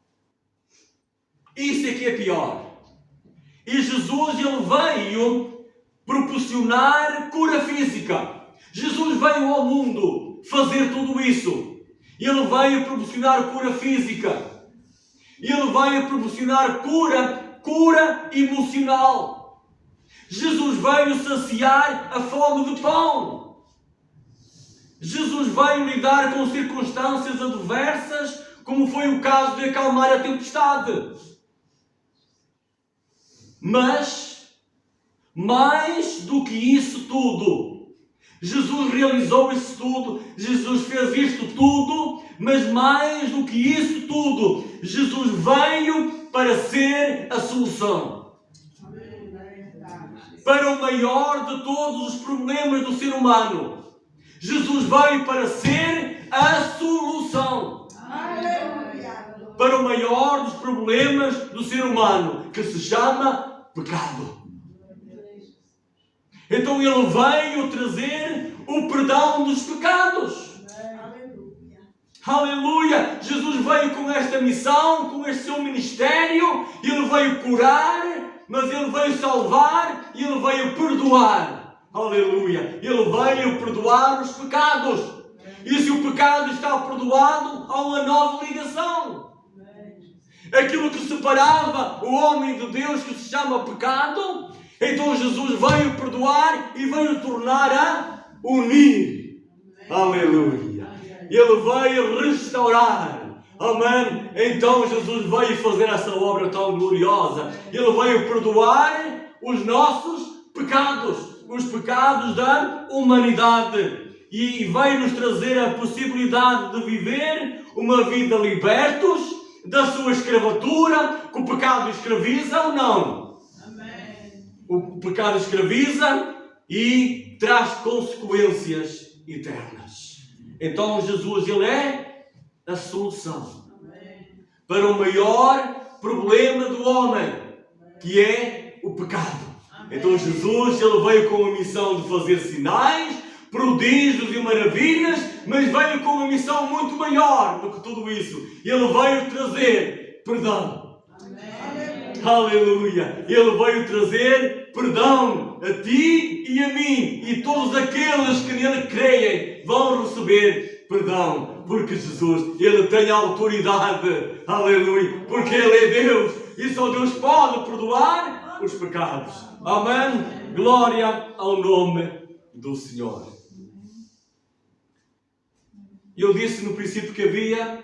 Isso é que é pior. E Jesus, ele veio proporcionar cura física. Jesus veio ao mundo fazer tudo isso. Ele veio proporcionar cura física. Ele veio proporcionar cura emocional. Jesus veio saciar a fome de pão. Jesus veio lidar com circunstâncias adversas, como foi o caso de acalmar a tempestade. Mas, mais do que isso tudo, Jesus realizou isso tudo, Jesus fez isto tudo, mas mais do que isso tudo, Jesus veio para ser a solução. Para o maior de todos os problemas do ser humano. Jesus veio para ser a solução. Aleluia. Para o maior dos problemas do ser humano, que se chama pecado. Então ele veio trazer o perdão dos pecados. Aleluia! Jesus veio com esta missão, com este seu ministério. Ele veio curar, mas ele veio salvar e ele veio perdoar. Aleluia! Ele veio perdoar os pecados. E se o pecado está perdoado, há uma nova ligação. Aquilo que separava o homem de Deus, que se chama pecado, então Jesus veio perdoar e veio tornar a unir. Aleluia! Ele veio restaurar. Amém? Então Jesus veio fazer essa obra tão gloriosa. Ele veio perdoar os nossos pecados. os pecados da humanidade e veio-nos trazer a possibilidade de viver uma vida libertos da sua escravatura, que o pecado escraviza ou não? Amém. O pecado escraviza e traz consequências eternas. Então Jesus, Ele é a solução para o maior problema do homem, que é o pecado. Então Jesus, Ele veio com a missão de fazer sinais, prodígios e maravilhas, mas veio com uma missão muito maior do que tudo isso. Ele veio trazer perdão. Amém. Aleluia! Ele veio trazer perdão a ti e a mim, e todos aqueles que nele creem vão receber perdão, porque Jesus, Ele tem a autoridade. Aleluia! Porque Ele é Deus e só Deus pode perdoar os pecados. Amém? Glória ao nome do Senhor. Eu disse no princípio que havia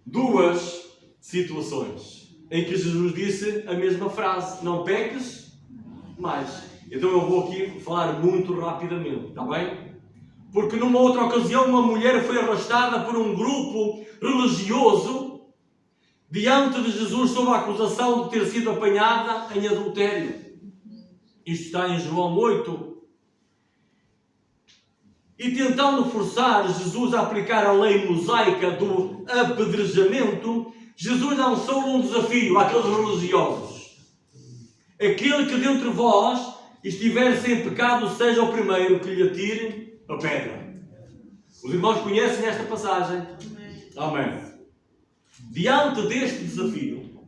duas situações em que Jesus disse a mesma frase: não peques mais. Então eu vou aqui falar muito rapidamente, está bem? Porque numa outra ocasião uma mulher foi arrastada por um grupo religioso diante de Jesus sob a acusação de ter sido apanhada em adultério. Isto está em João 8. E tentando forçar Jesus a aplicar a lei mosaica do apedrejamento, Jesus lançou um desafio àqueles religiosos: aquele que dentre vós estiver sem pecado, seja o primeiro que lhe atire a pedra. Os irmãos conhecem esta passagem? Amém. Diante deste desafio,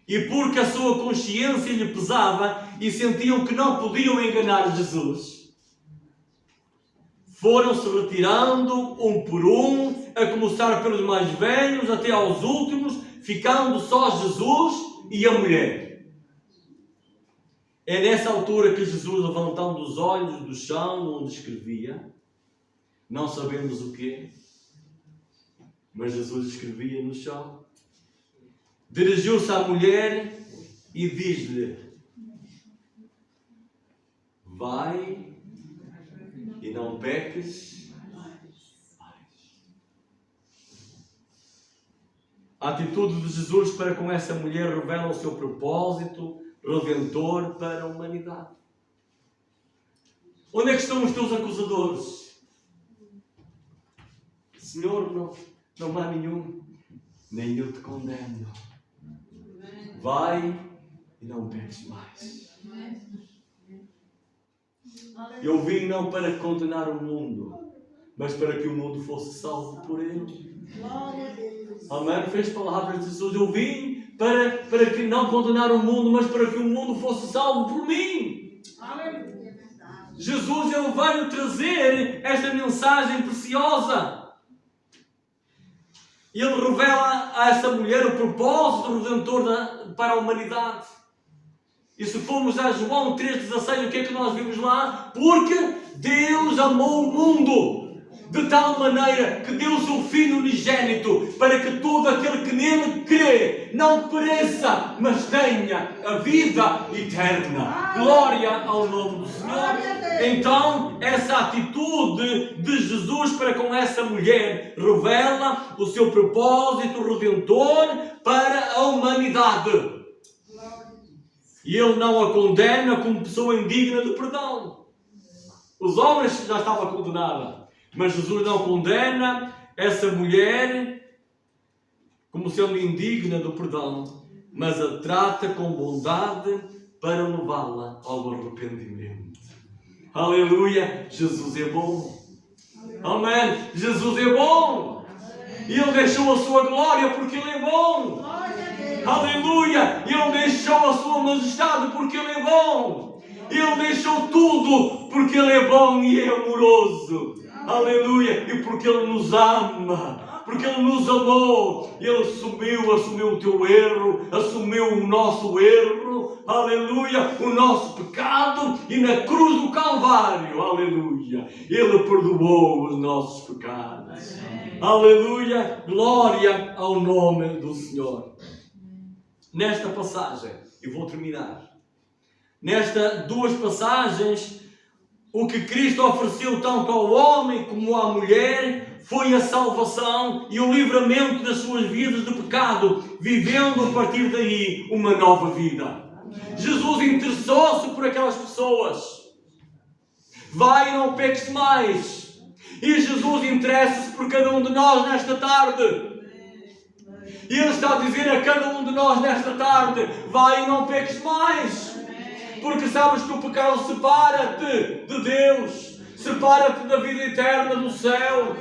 e porque a sua consciência lhe pesava e sentiam que não podiam enganar Jesus, foram-se retirando um por um, a começar pelos mais velhos até aos últimos, ficando só Jesus e a mulher. É nessa altura que Jesus, levantando os olhos do chão onde escrevia, não sabemos o quê, mas Jesus escrevia no chão, dirigiu-se à mulher e diz-lhe: vai e não peques mais. A atitude de Jesus para com essa mulher revela o seu propósito redentor para a humanidade. Onde é que estão os teus acusadores? Senhor, não há nenhum, nem eu te condeno. Vai e não peques mais. Eu vim não para condenar o mundo, mas para que o mundo fosse salvo por Ele. Glória a Deus. Amém? Fez palavras de Jesus. Eu vim para que não condenar o mundo, mas para que o mundo fosse salvo por mim. Aleluia, é verdade. Jesus, Ele veio trazer esta mensagem preciosa. Ele revela a essa mulher o propósito redentor para a humanidade. E se formos a João 3,16, o que é que nós vimos lá? Porque Deus amou o mundo de tal maneira que deu o seu Filho unigênito para que todo aquele que nele crê não pereça, mas tenha a vida eterna. Glória ao nome do Senhor. Então, essa atitude de Jesus para com essa mulher revela o seu propósito redentor para a humanidade. E Ele não a condena como pessoa indigna de perdão. Os homens já estavam condenados, mas Jesus não condena essa mulher como sendo indigna do perdão, mas a trata com bondade para levá-la ao arrependimento. Aleluia! Jesus é bom. Amém! Jesus é bom. E Ele deixou a sua glória porque Ele é bom. Aleluia! Ele deixou a sua majestade porque Ele é bom. Ele deixou tudo porque Ele é bom e é amoroso. Aleluia! E porque Ele nos ama. Porque Ele nos amou. Ele assumiu o teu erro, assumiu o nosso erro. Aleluia! O nosso pecado. E na cruz do Calvário, aleluia, Ele perdoou os nossos pecados. Aleluia! Glória ao nome do Senhor. Nesta passagem, e vou terminar, nestas duas passagens, o que Cristo ofereceu tanto ao homem como à mulher foi a salvação e o livramento das suas vidas de pecado, vivendo a partir daí uma nova vida. Jesus interessou-se por aquelas pessoas. Vai e não peques mais. E Jesus interessa-se por cada um de nós nesta tarde. E Ele está a dizer a cada um de nós nesta tarde: vai e não peques mais. Porque sabes que o pecado separa-te de Deus, separa-te da vida eterna do céu.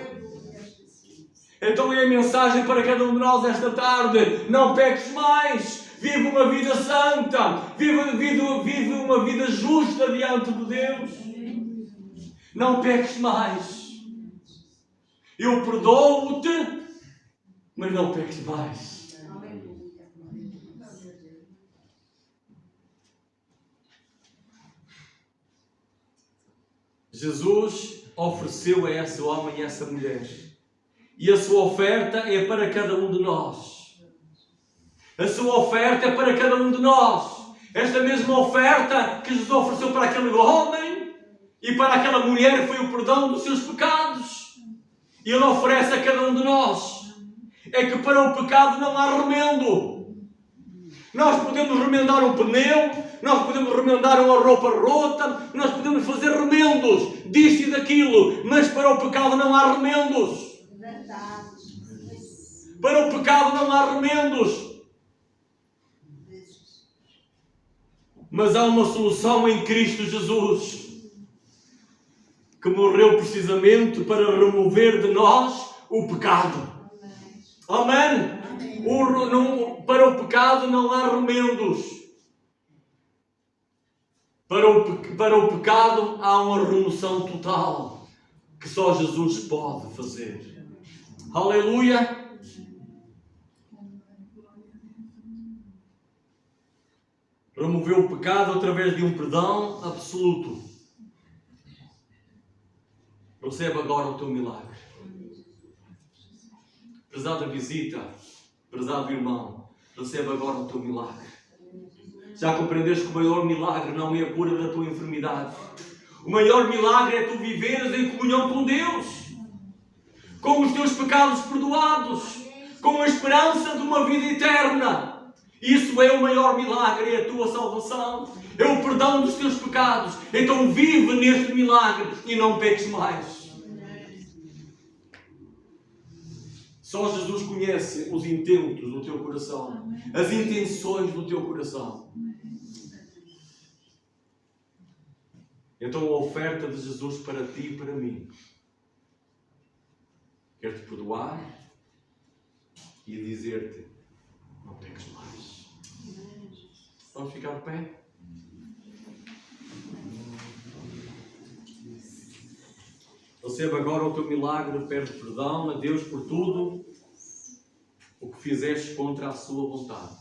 Então é a mensagem para cada um de nós esta tarde: não peques mais, vive uma vida santa, vive uma vida justa diante de Deus. Não peques mais. Eu perdoo-te, mas não peques mais. Jesus ofereceu a esse homem e a essa mulher. E a sua oferta é para cada um de nós. A sua oferta é para cada um de nós. Esta mesma oferta que Jesus ofereceu para aquele homem e para aquela mulher foi o perdão dos seus pecados. E Ele oferece a cada um de nós. É que para o pecado não há remendo. Nós podemos remendar um pneu, nós podemos remendar uma roupa rota, nós podemos fazer remendos disto e daquilo, mas para o pecado não há remendos. Para o pecado não há remendos. Mas há uma solução em Cristo Jesus, que morreu precisamente para remover de nós o pecado. Amém? Para o pecado não há remendos. Para o pecado há uma remoção total que só Jesus pode fazer. Aleluia! Removeu o pecado através de um perdão absoluto. Recebe agora o teu milagre. Prezada visita, prezado irmão, recebe agora o teu milagre. Já compreendeste que o maior milagre não é a cura da tua enfermidade. O maior milagre é tu viveres em comunhão com Deus, com os teus pecados perdoados, com a esperança de uma vida eterna. Isso é o maior milagre, é a tua salvação, é o perdão dos teus pecados. Então vive neste milagre e não peques mais. Só Jesus conhece os intentos do teu coração, as intenções do teu coração. Então a oferta de Jesus para ti e para mim: quer-te perdoar e dizer-te: não peques mais. Vamos ficar de pé? Receba agora o teu milagre, pede perdão a Deus por tudo o que fizeste contra a sua vontade.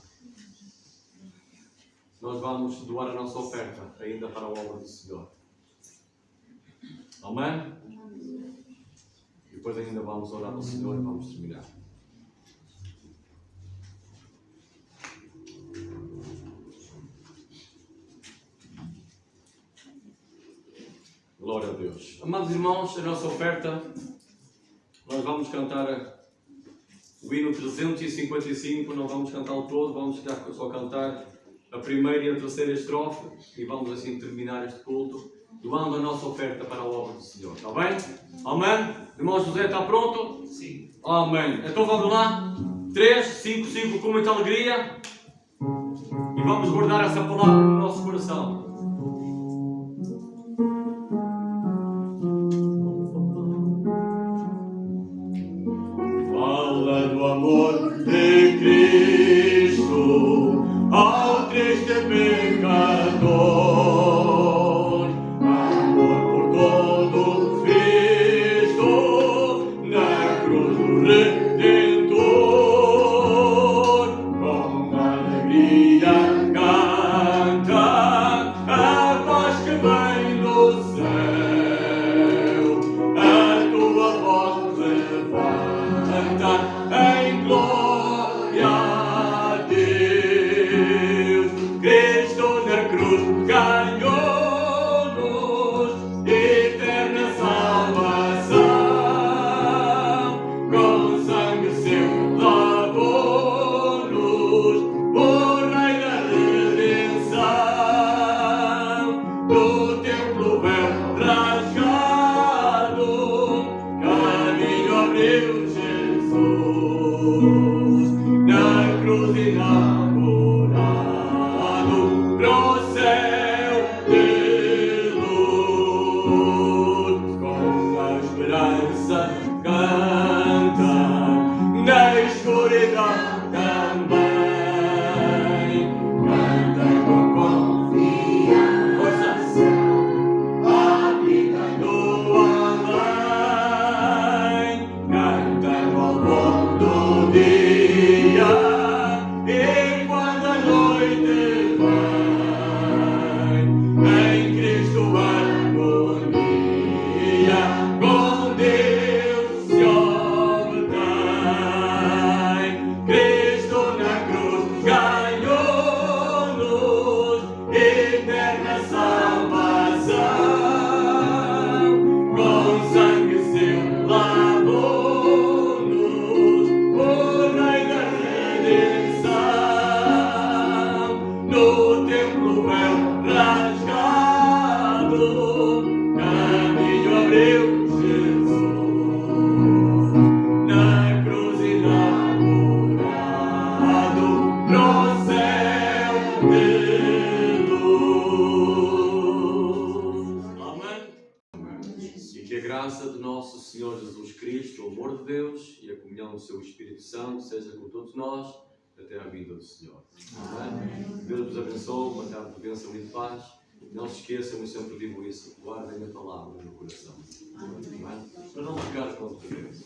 Nós vamos doar a nossa oferta ainda para a obra do Senhor. Amém? E depois ainda vamos orar ao Senhor e vamos terminar. Glória a Deus. Amados irmãos, a nossa oferta, nós vamos cantar o hino 355, não vamos cantá-lo todo, vamos só cantar a primeira e a terceira estrofe e vamos assim terminar este culto, doando a nossa oferta para a obra do Senhor. Está bem? Amém? Irmão José, está pronto? Sim. Amém. Então vamos lá. 3, 5, 5, com muita alegria. E vamos guardar essa palavra no nosso coração. Amor de Cristo ao triste pecador, amor por todo Cristo na cruz do Redentor, com alegria canta a paz que vem do céu, a tua voz levanta em glória a Deus. Cristo abriu Jesus na cruz inaugurado pro céu de luz, com a esperança canta na escuridão também, canta com confiança a vida do além, cantando ao longo do dia e quando a noite vem, em Cristo harmonia com Deus se obtém. Cristo na cruz ganhou-nos eterna salvação, com sangue seu lavou-nos o Rei da redenção, no templo véu rasgado, caminho abriu Jesus, na cruz inaugurado pro céu de luz. Amém. E que a graça de nosso Senhor Jesus Cristo, o amor de Deus e a comunhão do seu Espírito Santo seja com todos nós até à vinda do Senhor. Amém. Deus vos abençoe, uma tarde de bênção e de paz. Não se esqueçam, eu sempre digo isso, guardem a palavra no coração. Amém. Para não ficar contra Deus.